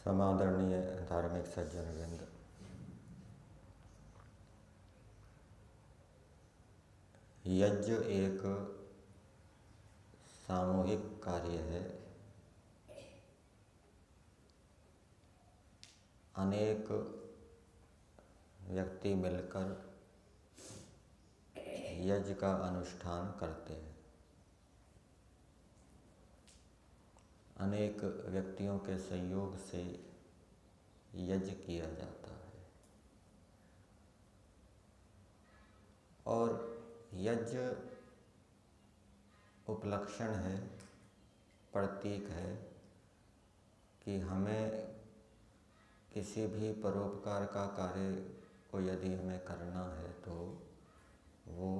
समादरणीय धार्मिक सज्जन वृंद, यज्ञ एक सामूहिक कार्य है। अनेक व्यक्ति मिलकर यज्ञ का अनुष्ठान करते हैं। अनेक व्यक्तियों के सहयोग से यज्ञ किया जाता है और यज्ञ उपलक्षण है, प्रतीक है कि हमें किसी भी परोपकार का कार्य को यदि हमें करना है तो वो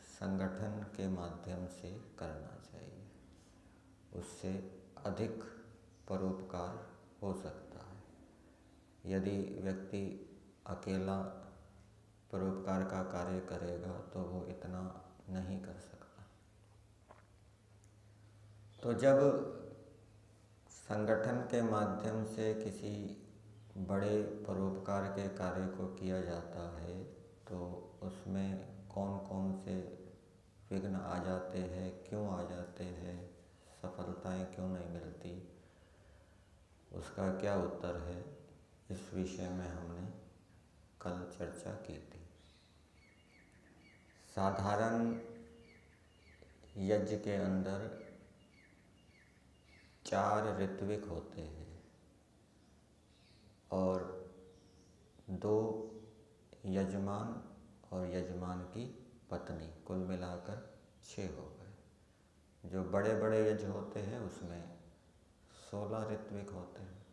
संगठन के माध्यम से करना चाहिए। उससे अधिक परोपकार हो सकता है। यदि व्यक्ति अकेला परोपकार का कार्य करेगा तो वो इतना नहीं कर सकता। तो जब संगठन के माध्यम से किसी बड़े परोपकार के कार्य को किया जाता है तो उसमें कौन कौन से विघ्न आ जाते हैं, क्यों आ जाते हैं, सफलताएं क्यों नहीं मिलती, उसका क्या उत्तर है, इस विषय में हमने कल चर्चा की थी। साधारण यज्ञ के अंदर 4 ऋत्विक होते हैं और 2 यजमान और यजमान की पत्नी, कुल मिलाकर 6 हो गए। जो बड़े बड़े यज्ञ होते हैं उसमें 16 ऋत्विक होते हैं।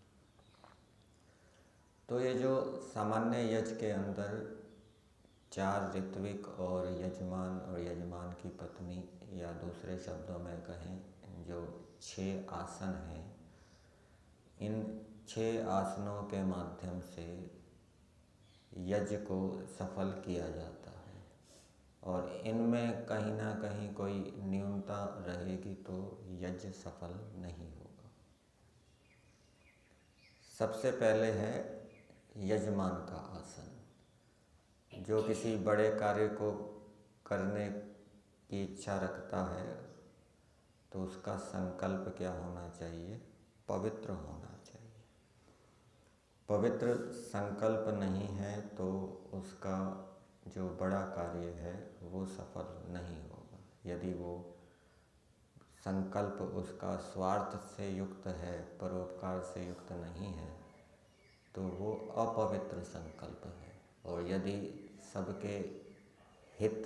तो ये जो सामान्य यज्ञ के अंदर 4 ऋत्विक और यजमान की पत्नी, या दूसरे शब्दों में कहें जो 6 आसन हैं, इन 6 आसनों के माध्यम से यज्ञ को सफल किया जाता है और इनमें कहीं ना कहीं कोई न्यूनता रहेगी तो यज्ञ सफल नहीं होगा। सबसे पहले है यजमान का आसन। जो किसी बड़े कार्य को करने की इच्छा रखता है तो उसका संकल्प क्या होना चाहिए? पवित्र होना चाहिए। पवित्र संकल्प नहीं है तो उसका जो बड़ा कार्य है वो सफल नहीं होगा। यदि वो संकल्प उसका स्वार्थ से युक्त है, परोपकार से युक्त नहीं है, तो वो अपवित्र संकल्प है। और यदि सबके हित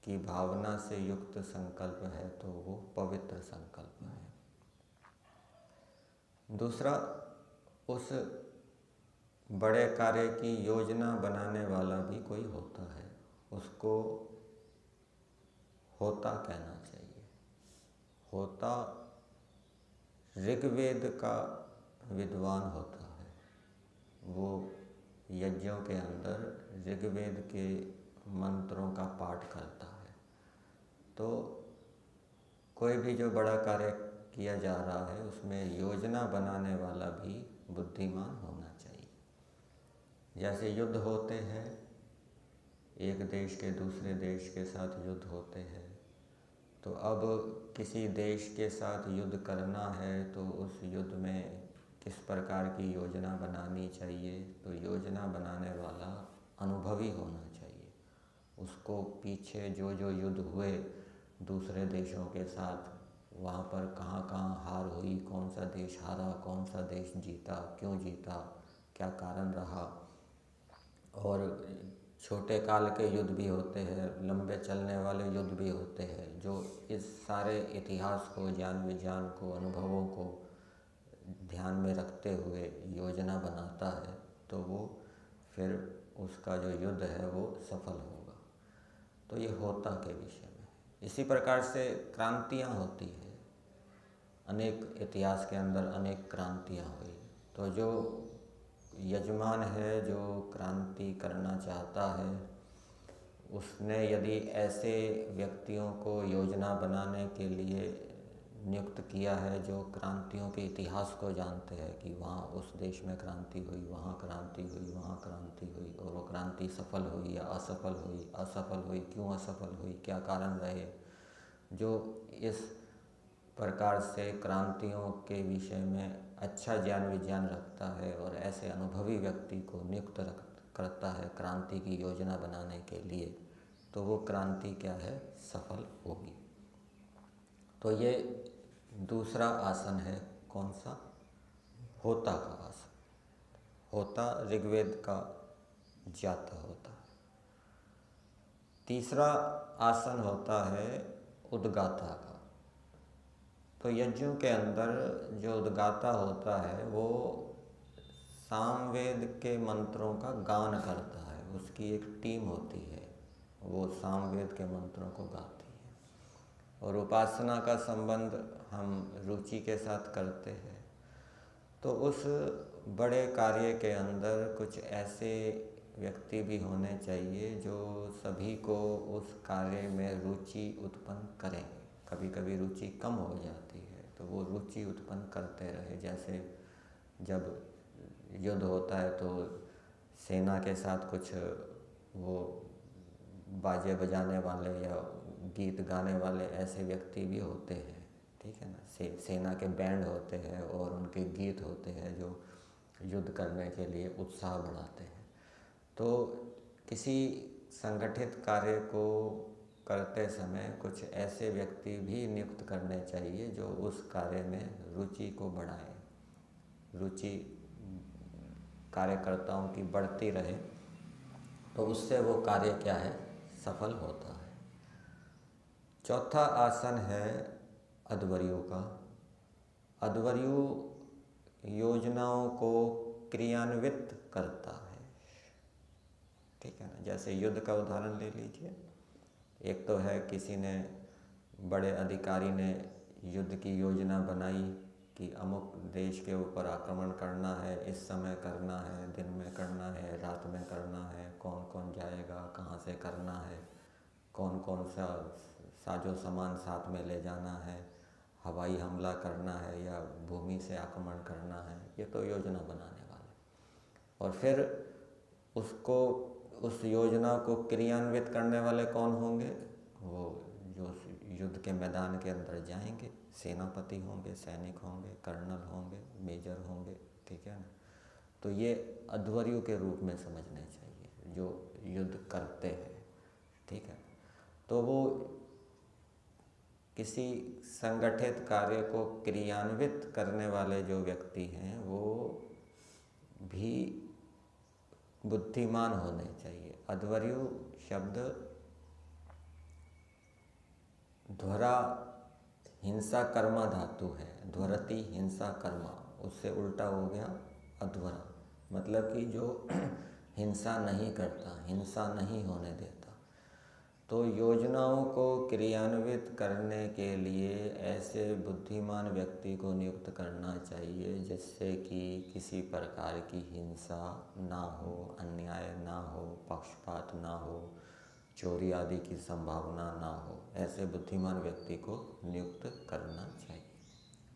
की भावना से युक्त संकल्प है तो वो पवित्र संकल्प है। दूसरा, उस बड़े कार्य की योजना बनाने वाला भी कोई होता है, उसको होता कहना चाहिए। होता ऋग्वेद का विद्वान होता है। वो यज्ञों के अंदर ऋग्वेद के मंत्रों का पाठ करता है। तो कोई भी जो बड़ा कार्य किया जा रहा है उसमें योजना बनाने वाला भी बुद्धिमान होना चाहिए। जैसे युद्ध होते हैं, एक देश के दूसरे देश के साथ युद्ध होते हैं, तो अब किसी देश के साथ युद्ध करना है तो उस युद्ध में किस प्रकार की योजना बनानी चाहिए? तो योजना बनाने वाला अनुभवी होना चाहिए। उसको पीछे जो जो युद्ध हुए दूसरे देशों के साथ, वहाँ पर कहाँ कहाँ हार हुई, कौन सा देश हारा, कौन सा देश जीता, क्यों जीता, क्या कारण रहा, और छोटे काल के युद्ध भी होते हैं, लंबे चलने वाले युद्ध भी होते हैं। जो इस सारे इतिहास को, ज्ञान विज्ञान को, अनुभवों को ध्यान में रखते हुए योजना बनाता है, तो वो फिर उसका जो युद्ध है वो सफल होगा। तो ये होता के विषय में। इसी प्रकार से क्रांतियाँ होती है, अनेक इतिहास के अंदर अनेक क्रांतियाँ हुई। तो जो यजमान है, जो क्रांति करना चाहता है, उसने यदि ऐसे व्यक्तियों को योजना बनाने के लिए नियुक्त किया है जो क्रांतियों के इतिहास को जानते हैं कि वहाँ उस देश में क्रांति हुई, वहाँ क्रांति हुई, वहाँ क्रांति हुई, और वो क्रांति सफल हुई या असफल हुई, असफल हुई क्यों असफल हुई, क्या कारण रहे, जो इस प्रकार से क्रांतियों के विषय में अच्छा ज्ञान विज्ञान रखता है और ऐसे अनुभवी व्यक्ति को नियुक्त करता है क्रांति की योजना बनाने के लिए, तो वो क्रांति क्या है, सफल होगी। तो ये दूसरा आसन है, कौन सा, होता का आसन। होता ऋग्वेद का जाता होता है। तीसरा आसन होता है उद्गाता का। तो यज्ञों के अंदर जो उद्गाता होता है वो सामवेद के मंत्रों का गान करता है। उसकी एक टीम होती है, वो सामवेद के मंत्रों को गाती है। और उपासना का संबंध हम रुचि के साथ करते हैं। तो उस बड़े कार्य के अंदर कुछ ऐसे व्यक्ति भी होने चाहिए जो सभी को उस कार्य में रुचि उत्पन्न करें। कभी कभी रुचि कम हो जाती है, तो वो रुचि उत्पन्न करते रहे। जैसे जब युद्ध होता है तो सेना के साथ कुछ वो बाजे बजाने वाले या गीत गाने वाले ऐसे व्यक्ति भी होते हैं, ठीक है ना। सेना के बैंड होते हैं और उनके गीत होते हैं जो युद्ध करने के लिए उत्साह बढ़ाते हैं। तो किसी संगठित कार्य को करते समय कुछ ऐसे व्यक्ति भी नियुक्त करने चाहिए जो उस कार्य में रुचि को बढ़ाए, रुचि कार्यकर्ताओं की बढ़ती रहे, तो उससे वो कार्य क्या है, सफल होता है। चौथा आसन है अध्वर्यु का। अध्वर्यु योजनाओं को क्रियान्वित करता है, ठीक है ना। जैसे युद्ध का उदाहरण ले लीजिए। एक तो है किसी ने, बड़े अधिकारी ने युद्ध की योजना बनाई कि अमुक देश के ऊपर आक्रमण करना है, इस समय करना है, दिन में करना है, रात में करना है, कौन कौन जाएगा, कहाँ से करना है, कौन कौन सा साजो सामान साथ में ले जाना है, हवाई हमला करना है या भूमि से आक्रमण करना है, ये तो योजना बनाने वाले। और फिर उसको, उस योजना को क्रियान्वित करने वाले कौन होंगे, वो जो युद्ध के मैदान के अंदर जाएंगे, सेनापति होंगे, सैनिक होंगे, कर्नल होंगे, मेजर होंगे, ठीक है ना। तो ये अध्वर्यु के रूप में समझने चाहिए जो युद्ध करते हैं, ठीक है। तो वो किसी संगठित कार्य को क्रियान्वित करने वाले जो व्यक्ति हैं वो भी बुद्धिमान होने चाहिए। अध्वर्यु शब्द ध्वरा हिंसा कर्मा धातु है, ध्वरति हिंसा कर्मा, उससे उल्टा हो गया अध्वरा, मतलब कि जो हिंसा नहीं करता, हिंसा नहीं होने देता। तो योजनाओं को क्रियान्वित करने के लिए ऐसे बुद्धिमान व्यक्ति को नियुक्त करना चाहिए जिससे कि किसी प्रकार की हिंसा ना हो, अन्याय ना हो, पक्षपात ना हो, चोरी आदि की संभावना ना हो। ऐसे बुद्धिमान व्यक्ति को नियुक्त करना चाहिए,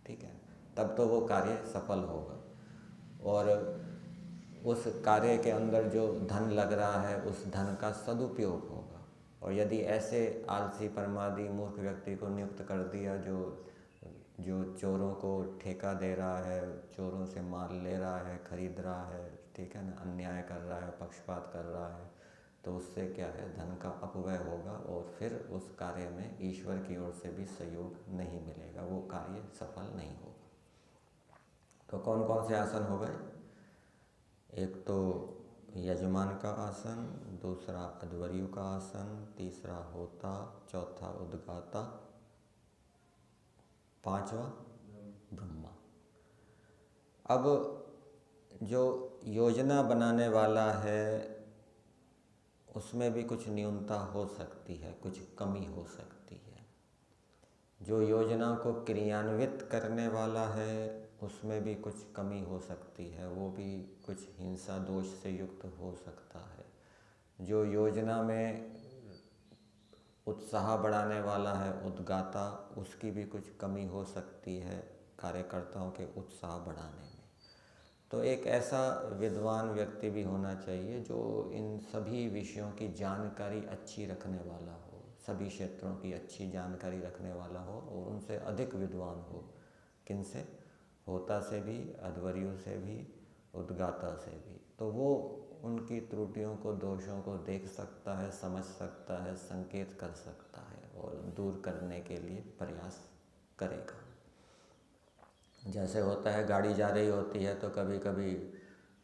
ठीक है। तब तो वो कार्य सफल होगा और उस कार्य के अंदर जो धन लग रहा है उस धन का सदुपयोग होगा। और यदि ऐसे आलसी, प्रमादी, मूर्ख व्यक्ति को नियुक्त कर दिया जो चोरों को ठेका दे रहा है, चोरों से माल ले रहा है, खरीद रहा है, ठीक है ना, अन्याय कर रहा है, पक्षपात कर रहा है, तो उससे क्या है, धन का अपव्यय होगा और फिर उस कार्य में ईश्वर की ओर से भी सहयोग नहीं मिलेगा, वो कार्य सफल नहीं होगा। तो कौन कौन से आसन हो गए? एक तो यजमान का आसन, दूसरा अध्वर्यु का आसन, तीसरा होता, चौथा उद्गाता, पांचवा ब्रह्मा। अब जो योजना बनाने वाला है उसमें भी कुछ न्यूनता हो सकती है, कुछ कमी हो सकती है। जो योजना को क्रियान्वित करने वाला है उसमें भी कुछ कमी हो सकती है, वो भी कुछ हिंसा दोष से युक्त हो सकता है। जो योजना में उत्साह बढ़ाने वाला है उद्गाता, उसकी भी कुछ कमी हो सकती है कार्यकर्ताओं के उत्साह बढ़ाने में। तो एक ऐसा विद्वान व्यक्ति भी होना चाहिए जो इन सभी विषयों की जानकारी अच्छी रखने वाला हो, सभी क्षेत्रों की अच्छी जानकारी रखने वाला हो और उनसे अधिक विद्वान हो। किनसे? होता से भी, अध्वर्यु से भी, उद्गाता से भी। तो वो उनकी त्रुटियों को, दोषों को देख सकता है, समझ सकता है, संकेत कर सकता है और दूर करने के लिए प्रयास करेगा। जैसे होता है, गाड़ी जा रही होती है तो कभी कभी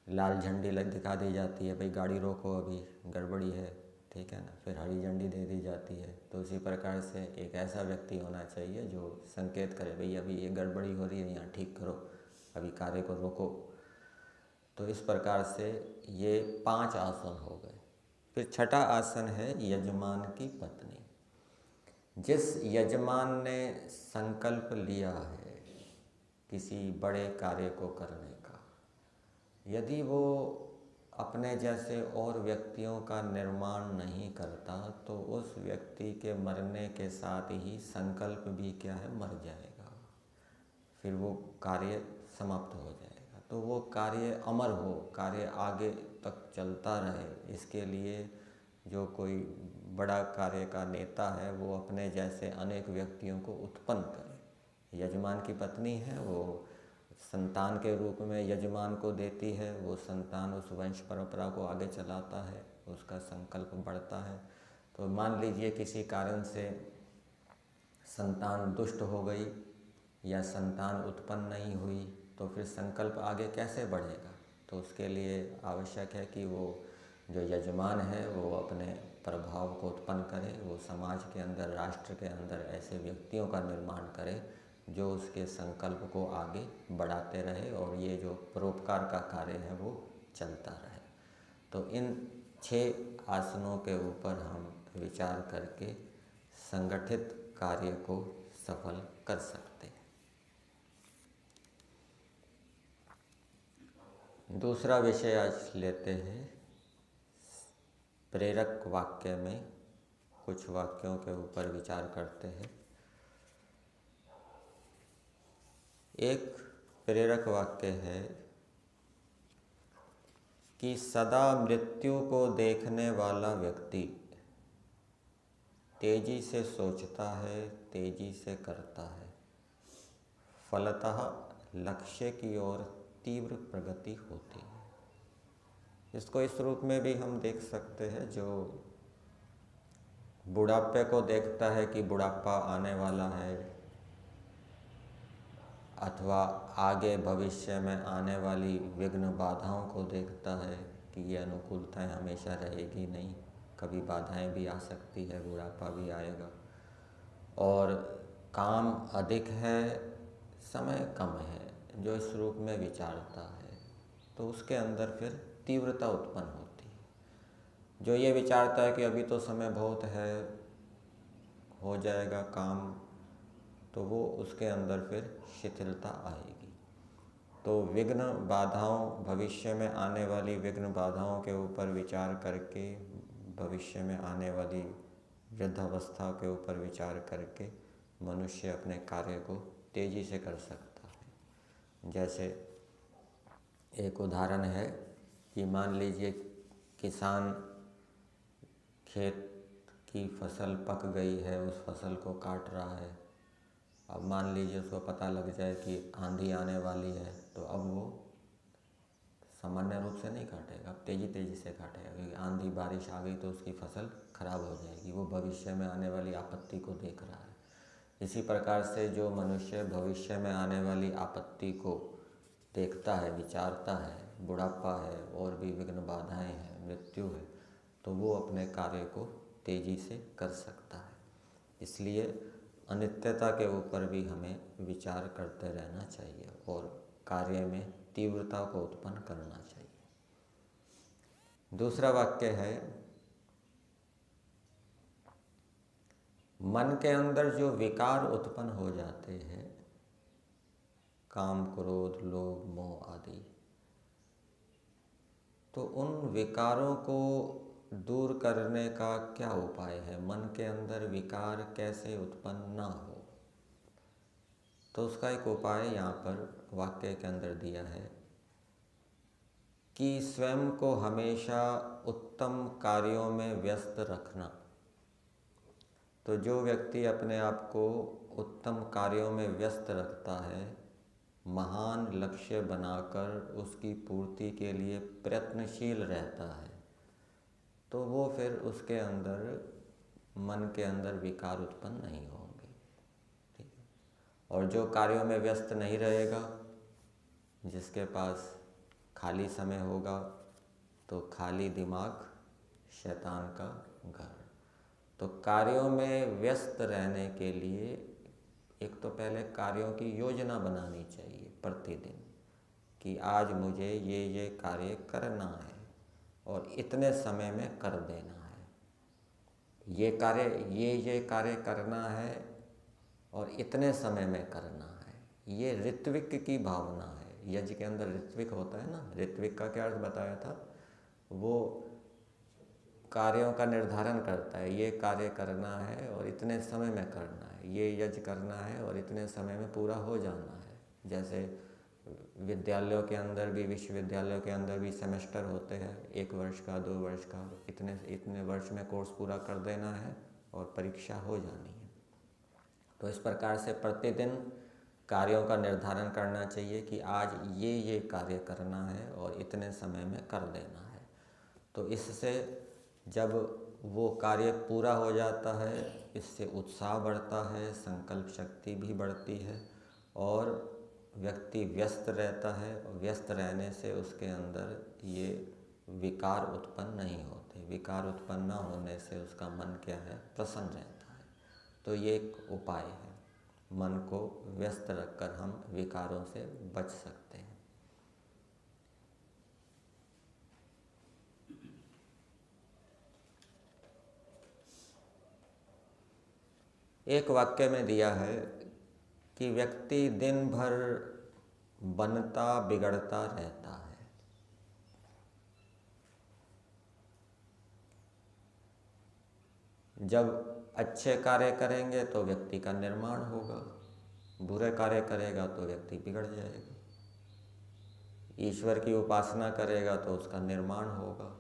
लाल झंडी दिखा दी जाती है, भाई गाड़ी रोको, अभी गड़बड़ी है, ठीक है ना, फिर हरी झंडी दे दी जाती है। तो उसी प्रकार से एक ऐसा व्यक्ति होना चाहिए जो संकेत करे, भाई अभी ये गड़बड़ी हो रही है, यहाँ ठीक करो, अभी कार्य को रोको। तो इस प्रकार से ये 5 आसन हो गए। फिर छठा आसन है यजमान की पत्नी। जिस यजमान ने संकल्प लिया है किसी बड़े कार्य को करने का, यदि वो अपने जैसे और व्यक्तियों का निर्माण नहीं करता तो उस व्यक्ति के मरने के साथ ही संकल्प भी क्या है, मर जाएगा। फिर वो कार्य समाप्त हो जाएगा। तो वो कार्य अमर हो, कार्य आगे तक चलता रहे, इसके लिए जो कोई बड़ा कार्य का नेता है वो अपने जैसे अनेक व्यक्तियों को उत्पन्न करे। यजमान की पत्नी है, वो संतान के रूप में यजमान को देती है, वो संतान उस वंश परंपरा को आगे चलाता है, उसका संकल्प बढ़ता है। तो मान लीजिए किसी कारण से संतान दुष्ट हो गई या संतान उत्पन्न नहीं हुई, तो फिर संकल्प आगे कैसे बढ़ेगा? तो उसके लिए आवश्यक है कि वो जो यजमान है वो अपने प्रभाव को उत्पन्न करे, वो समाज के अंदर, राष्ट्र के अंदर ऐसे व्यक्तियों का निर्माण करे जो उसके संकल्प को आगे बढ़ाते रहे और ये जो परोपकार का कार्य है वो चलता रहे। तो इन 6 आसनों के ऊपर हम विचार करके संगठित कार्य को सफल कर सकते हैं। दूसरा विषय आज लेते हैं, प्रेरक वाक्य में कुछ वाक्यों के ऊपर विचार करते हैं। एक प्रेरक वाक्य है कि सदा मृत्यु को देखने वाला व्यक्ति तेजी से सोचता है, तेजी से करता है, फलतः लक्ष्य की ओर तीव्र प्रगति होती है। इसको इस रूप में भी हम देख सकते हैं, जो बुढ़ापे को देखता है कि बुढ़ापा आने वाला है, अथवा आगे भविष्य में आने वाली विघ्न बाधाओं को देखता है कि ये अनुकूलताएं हमेशा रहेगी नहीं, कभी बाधाएं भी आ सकती है, बुढ़ापा भी आएगा, और काम अधिक है, समय कम है, जो इस रूप में विचारता है, तो उसके अंदर फिर तीव्रता उत्पन्न होती है। जो ये विचारता है कि अभी तो समय बहुत है, हो जाएगा काम, तो वो उसके अंदर फिर शिथिलता आएगी। तो विघ्न बाधाओं, भविष्य में आने वाली विघ्न बाधाओं के ऊपर विचार करके, भविष्य में आने वाली वृद्धावस्था के ऊपर विचार करके मनुष्य अपने कार्य को तेजी से कर सकता है। जैसे एक उदाहरण है कि मान लीजिए किसान खेत की फसल पक गई है, उस फसल को काट रहा है। अब मान लीजिए उसको पता लग जाए कि आंधी आने वाली है, तो अब वो सामान्य रूप से नहीं काटेगा, अब तेज़ी से काटेगा, क्योंकि आंधी बारिश आ गई तो उसकी फसल खराब हो जाएगी। वो भविष्य में आने वाली आपत्ति को देख रहा है। इसी प्रकार से जो मनुष्य भविष्य में आने वाली आपत्ति को देखता है, विचारता है, बुढ़ापा है और भी विघ्न बाधाएं हैं, मृत्यु है, तो वो अपने कार्य को तेजी से कर सकता है। इसलिए अनित्यता के ऊपर भी हमें विचार करते रहना चाहिए और कार्य में तीव्रता को उत्पन्न करना चाहिए। दूसरा वाक्य है, मन के अंदर जो विकार उत्पन्न हो जाते हैं, काम, क्रोध, लोभ, मोह आदि, तो उन विकारों को दूर करने का क्या उपाय है? मन के अंदर विकार कैसे उत्पन्न ना हो, तो उसका एक उपाय यहाँ पर वाक्य के अंदर दिया है कि स्वयं को हमेशा उत्तम कार्यों में व्यस्त रखना। तो जो व्यक्ति अपने आप को उत्तम कार्यों में व्यस्त रखता है, महान लक्ष्य बनाकर उसकी पूर्ति के लिए प्रयत्नशील रहता है, तो वो फिर उसके अंदर, मन के अंदर विकार उत्पन्न नहीं होंगे। ठीक है। और जो कार्यों में व्यस्त नहीं रहेगा, जिसके पास खाली समय होगा, तो खाली दिमाग शैतान का घर। तो कार्यों में व्यस्त रहने के लिए एक तो पहले कार्यों की योजना बनानी चाहिए प्रतिदिन, कि आज मुझे ये कार्य करना है और इतने समय में कर देना है। ये कार्य करना है और इतने समय में करना है। ये ऋत्विक की भावना है। यज्ञ के अंदर ऋत्विक होता है ना। ऋत्विक का क्या अर्थ बताया था? वो कार्यों का निर्धारण करता है, ये कार्य करना है और इतने समय में करना है, ये यज्ञ करना है और इतने समय में पूरा हो जाना है। जैसे विद्यालयों के अंदर भी, विश्वविद्यालयों के अंदर भी सेमेस्टर होते हैं, 1 वर्ष का, 2 वर्ष का, इतने वर्ष में कोर्स पूरा कर देना है और परीक्षा हो जानी है। तो इस प्रकार से प्रतिदिन कार्यों का निर्धारण करना चाहिए कि आज ये कार्य करना है और इतने समय में कर देना है। तो इससे जब वो कार्य पूरा हो जाता है, इससे उत्साह बढ़ता है, संकल्प शक्ति भी बढ़ती है और व्यक्ति व्यस्त रहता है। और व्यस्त रहने से उसके अंदर ये विकार उत्पन्न नहीं होते। विकार उत्पन्न न होने से उसका मन क्या है? प्रसन्न रहता है। तो ये एक उपाय है, मन को व्यस्त रखकर हम विकारों से बच सकते हैं। एक वाक्य में दिया है कि व्यक्ति दिन भर बनता बिगड़ता रहता है। जब अच्छे कार्य करेंगे तो व्यक्ति का निर्माण होगा, बुरे कार्य करेगा तो व्यक्ति बिगड़ जाएगा। ईश्वर की उपासना करेगा तो उसका निर्माण होगा,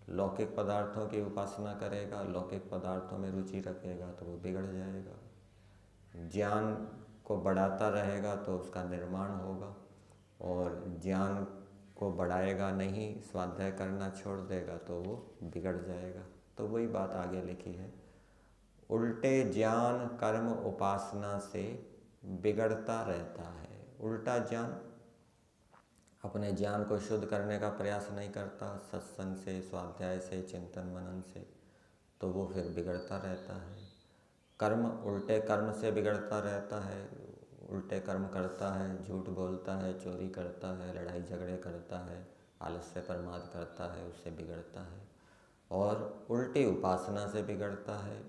लौकिक पदार्थों की उपासना करेगा, लौकिक पदार्थों में रुचि रखेगा तो वो बिगड़ जाएगा। ज्ञान को बढ़ाता रहेगा तो उसका निर्माण होगा, और ज्ञान को बढ़ाएगा नहीं, स्वाध्याय करना छोड़ देगा तो वो बिगड़ जाएगा। तो वही बात आगे लिखी है, उल्टे ज्ञान कर्म उपासना से बिगड़ता रहता है। उल्टा ज्ञान, अपने ज्ञान को शुद्ध करने का प्रयास नहीं करता सत्संग से, स्वाध्याय से, चिंतन मनन से, तो वो फिर बिगड़ता रहता है। कर्म, उल्टे कर्म से बिगड़ता रहता है, उल्टे कर्म करता है, झूठ बोलता है, चोरी करता है, लड़ाई झगड़े करता है, आलस्य प्रमाद करता है, उससे बिगड़ता है। और उल्टी उपासना से बिगड़ता है,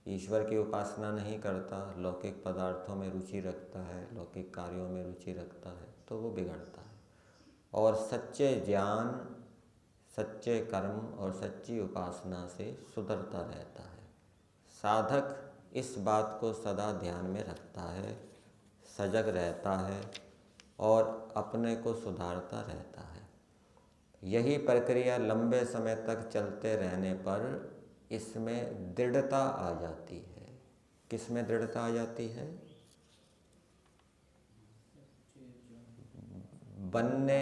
ईश्वर की उपासना नहीं करता, लौकिक पदार्थों में रुचि रखता है, लौकिक कार्यों में रुचि रखता है, तो वो बिगड़ता है। और सच्चे ज्ञान, सच्चे कर्म और सच्ची उपासना से सुधरता रहता है। साधक इस बात को सदा ध्यान में रखता है, सजग रहता है और अपने को सुधारता रहता है। यही प्रक्रिया लंबे समय तक चलते रहने पर इसमें दृढ़ता आ जाती है। किस में दृढ़ता आ जाती है? बनने,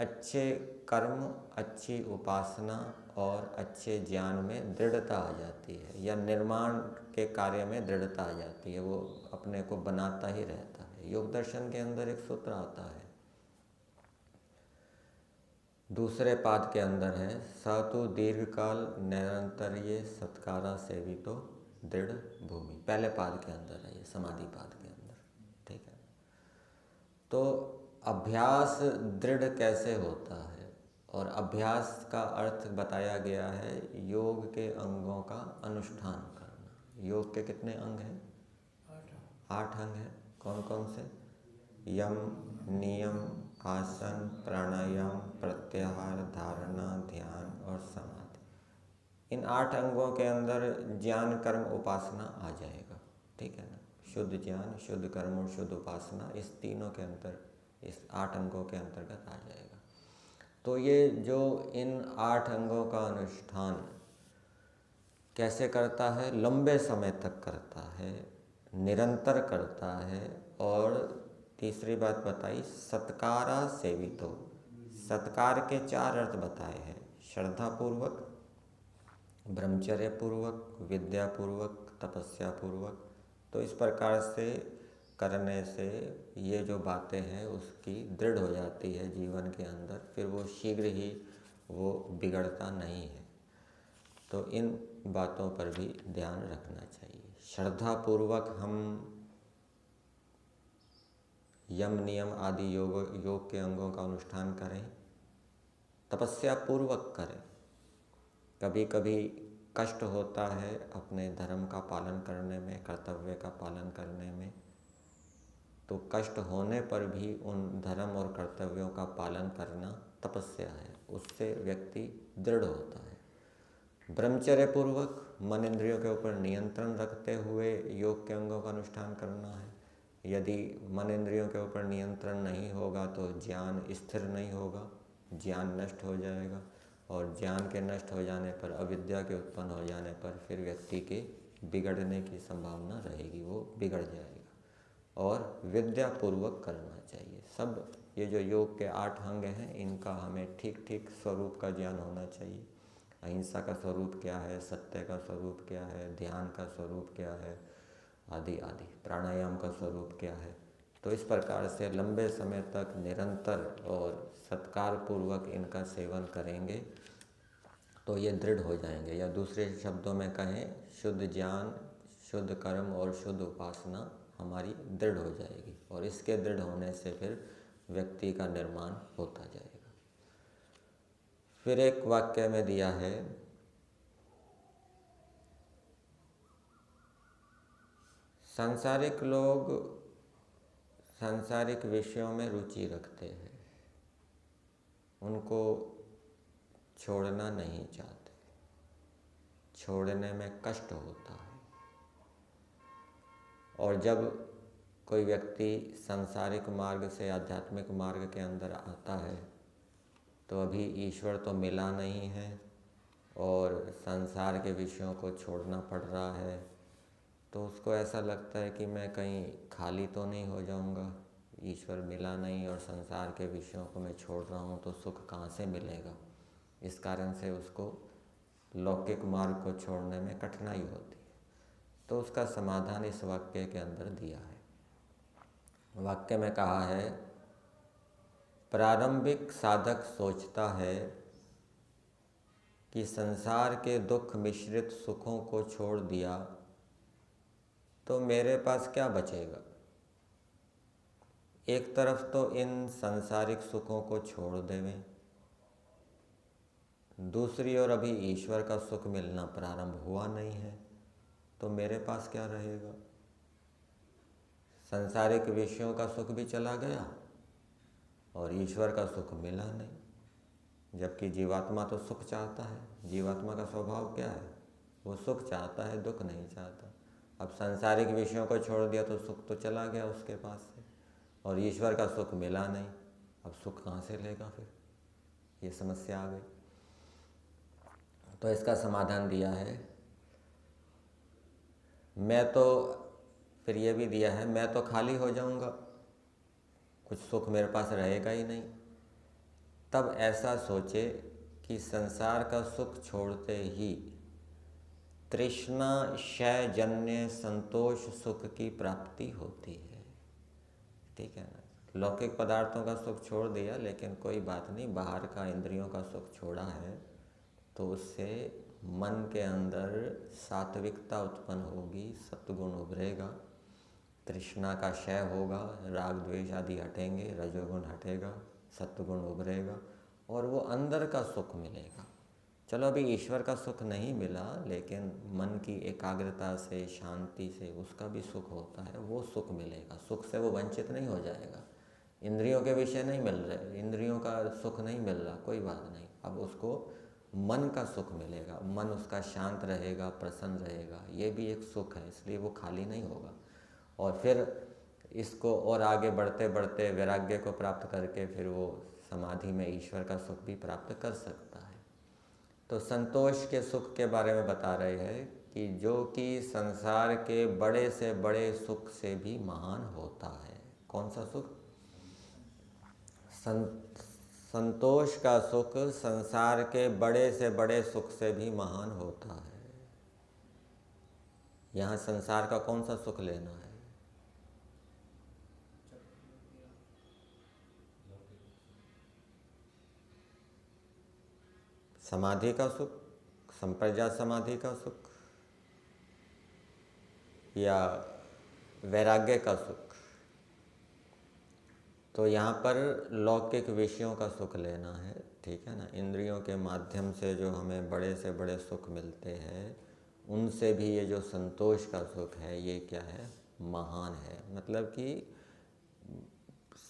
अच्छे कर्म, अच्छी उपासना और अच्छे ज्ञान में दृढ़ता आ जाती है, या निर्माण के कार्य में दृढ़ता आ जाती है। वो अपने को बनाता ही रहता है। योग दर्शन के अंदर एक सूत्र आता है, दूसरे पाद के अंदर है, स तु दीर्घकाल निरंतर्ये सत्कारा सेवितो दृढ़ भूमि। पहले पाद के अंदर है ये, समाधि पाद के अंदर, ठीक है। तो अभ्यास दृढ़ कैसे होता है, और अभ्यास का अर्थ बताया गया है योग के अंगों का अनुष्ठान करना। योग के कितने अंग हैं? 8 अंग हैं। कौन कौन से? यम, नियम, आसन, प्राणायाम, प्रत्याहार, धारणा, ध्यान और समाधि। इन 8 अंगों के अंदर ज्ञान, कर्म, उपासना आ जाएगा, ठीक है ना। शुद्ध ज्ञान, शुद्ध कर्म और शुद्ध उपासना, इस तीनों के अंतर, इस 8 अंगों के अंतर्गत आ जाएगा। तो ये जो इन 8 अंगों का अनुष्ठान कैसे करता है? लंबे समय तक करता है, निरंतर करता है। और तीसरी बात बताई, सत्कारा सेवितो। सत्कार के 4 अर्थ बताए हैं, श्रद्धापूर्वक, ब्रह्मचर्यपूर्वक, विद्यापूर्वक, तपस्यापूर्वक। तो इस प्रकार से करने से ये जो बातें हैं उसकी दृढ़ हो जाती है जीवन के अंदर, फिर वो शीघ्र ही वो बिगड़ता नहीं है। तो इन बातों पर भी ध्यान रखना चाहिए। श्रद्धापूर्वक हम यम, नियम आदि योग के अंगों का अनुष्ठान करें, तपस्या पूर्वक करें। कभी कभी कष्ट होता है अपने धर्म का पालन करने में, कर्तव्य का पालन करने में, तो कष्ट होने पर भी उन धर्म और कर्तव्यों का पालन करना तपस्या है, उससे व्यक्ति दृढ़ होता है। ब्रह्मचर्य पूर्वक मन इंद्रियों के ऊपर नियंत्रण रखते हुए योग के अंगों का अनुष्ठान करना है। यदि मन इंद्रियों के ऊपर नियंत्रण नहीं होगा तो ज्ञान स्थिर नहीं होगा, ज्ञान नष्ट हो जाएगा, और ज्ञान के नष्ट हो जाने पर, अविद्या के उत्पन्न हो जाने पर फिर व्यक्ति के बिगड़ने की संभावना रहेगी, वो बिगड़ जाएगा। और विद्या पूर्वक करना चाहिए। सब ये जो योग के 8 अंग हैं, इनका हमें ठीक ठीक स्वरूप का ज्ञान होना चाहिए। अहिंसा का स्वरूप क्या है, सत्य का स्वरूप क्या है, ध्यान का स्वरूप क्या है, आदि आदि, प्राणायाम का स्वरूप क्या है। तो इस प्रकार से लंबे समय तक निरंतर और सत्कार पूर्वक इनका सेवन करेंगे तो ये दृढ़ हो जाएंगे, या दूसरे शब्दों में कहें, शुद्ध ज्ञान, शुद्ध कर्म और शुद्ध उपासना हमारी दृढ़ हो जाएगी, और इसके दृढ़ होने से फिर व्यक्ति का निर्माण होता जाएगा। फिर एक वाक्य में दिया है, सांसारिक लोग सांसारिक विषयों में रुचि रखते हैं, उनको छोड़ना नहीं चाहते, छोड़ने में कष्ट होता है। और जब कोई व्यक्ति सांसारिक मार्ग से आध्यात्मिक मार्ग के अंदर आता है तो अभी ईश्वर तो मिला नहीं है और संसार के विषयों को छोड़ना पड़ रहा है, तो उसको ऐसा लगता है कि मैं कहीं खाली तो नहीं हो जाऊंगा, ईश्वर मिला नहीं और संसार के विषयों को मैं छोड़ रहा हूँ तो सुख कहाँ से मिलेगा। इस कारण से उसको लौकिक मार्ग को छोड़ने में कठिनाई होती है। तो उसका समाधान इस वाक्य के अंदर दिया है। वाक्य में कहा है, प्रारंभिक साधक सोचता है कि संसार के दुख मिश्रित सुखों को छोड़ दिया तो मेरे पास क्या बचेगा। एक तरफ तो इन सांसारिक सुखों को छोड़ देवें, दूसरी ओर अभी ईश्वर का सुख मिलना प्रारंभ हुआ नहीं है, तो मेरे पास क्या रहेगा। सांसारिक विषयों का सुख भी चला गया और ईश्वर का सुख मिला नहीं, जबकि जीवात्मा तो सुख चाहता है। जीवात्मा का स्वभाव क्या है, वो सुख चाहता है, दुख नहीं चाहता। अब सांसारिक विषयों को छोड़ दिया तो सुख तो चला गया उसके पास से, और ईश्वर का सुख मिला नहीं, अब सुख कहाँ से लेगा। फिर ये समस्या आ गई। तो इसका समाधान दिया है, मैं तो, फिर ये भी दिया है, मैं तो खाली हो जाऊंगा, कुछ सुख मेरे पास रहेगा ही नहीं। तब ऐसा सोचे कि संसार का सुख छोड़ते ही तृष्णा क्षयजन्य संतोष सुख की प्राप्ति होती है, ठीक है ना। लौकिक पदार्थों का सुख छोड़ दिया, लेकिन कोई बात नहीं, बाहर का इंद्रियों का सुख छोड़ा है तो उससे मन के अंदर सात्विकता उत्पन्न होगी, सत्वगुण उभरेगा, तृष्णा का क्षय होगा, राग द्वेष आदि हटेंगे, रजोगुण हटेगा, सत्वगुण उभरेगा और वो अंदर का सुख मिलेगा। चलो अभी ईश्वर का सुख नहीं मिला, लेकिन मन की एकाग्रता से, शांति से उसका भी सुख होता है, वो सुख मिलेगा। सुख से वो वंचित नहीं हो जाएगा। इंद्रियों के विषय नहीं मिल रहे, इंद्रियों का सुख नहीं मिल रहा, कोई बात नहीं, अब उसको मन का सुख मिलेगा, मन उसका शांत रहेगा, प्रसन्न रहेगा, ये भी एक सुख है, इसलिए वो खाली नहीं होगा। और फिर इसको और आगे बढ़ते बढ़ते वैराग्य को प्राप्त करके फिर वो समाधि में ईश्वर का सुख भी प्राप्त कर सकता है। तो संतोष के सुख के बारे में बता रहे हैं कि जो कि संसार के बड़े से बड़े सुख से भी महान होता है। कौन सा सुख? संतोष का सुख संसार के बड़े से बड़े सुख से भी महान होता है। यहाँ संसार का कौन सा सुख लेना है? समाधि का सुख, संप्रज्ञात समाधि का सुख या वैराग्य का सुख? तो यहाँ पर लौकिक विषयों का सुख लेना है, ठीक है ना। इंद्रियों के माध्यम से जो हमें बड़े से बड़े सुख मिलते हैं, उनसे भी ये जो संतोष का सुख है ये क्या है? महान है। मतलब कि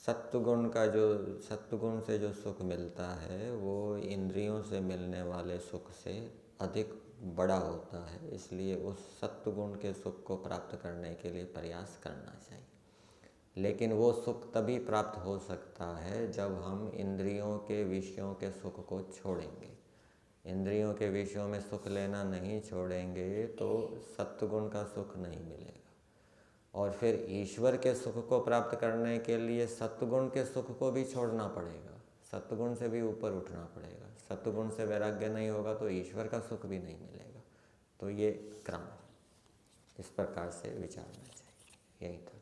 सत्वगुण से जो सुख मिलता है वो इंद्रियों से मिलने वाले सुख से अधिक बड़ा होता है। इसलिए उस सत्वगुण के सुख को प्राप्त करने के लिए प्रयास करना चाहिए। लेकिन वो सुख तभी प्राप्त हो सकता है जब हम इंद्रियों के विषयों के सुख को छोड़ेंगे। इंद्रियों के विषयों में सुख लेना नहीं छोड़ेंगे तो सत्वगुण का सुख नहीं मिलेगा। और फिर ईश्वर के सुख को प्राप्त करने के लिए सत्वगुण के सुख को भी छोड़ना पड़ेगा, सत्वगुण से भी ऊपर उठना पड़ेगा। सत्वगुण से वैराग्य नहीं होगा तो ईश्वर का सुख भी नहीं मिलेगा। तो ये क्रम इस प्रकार से विचारना चाहिए। यही था।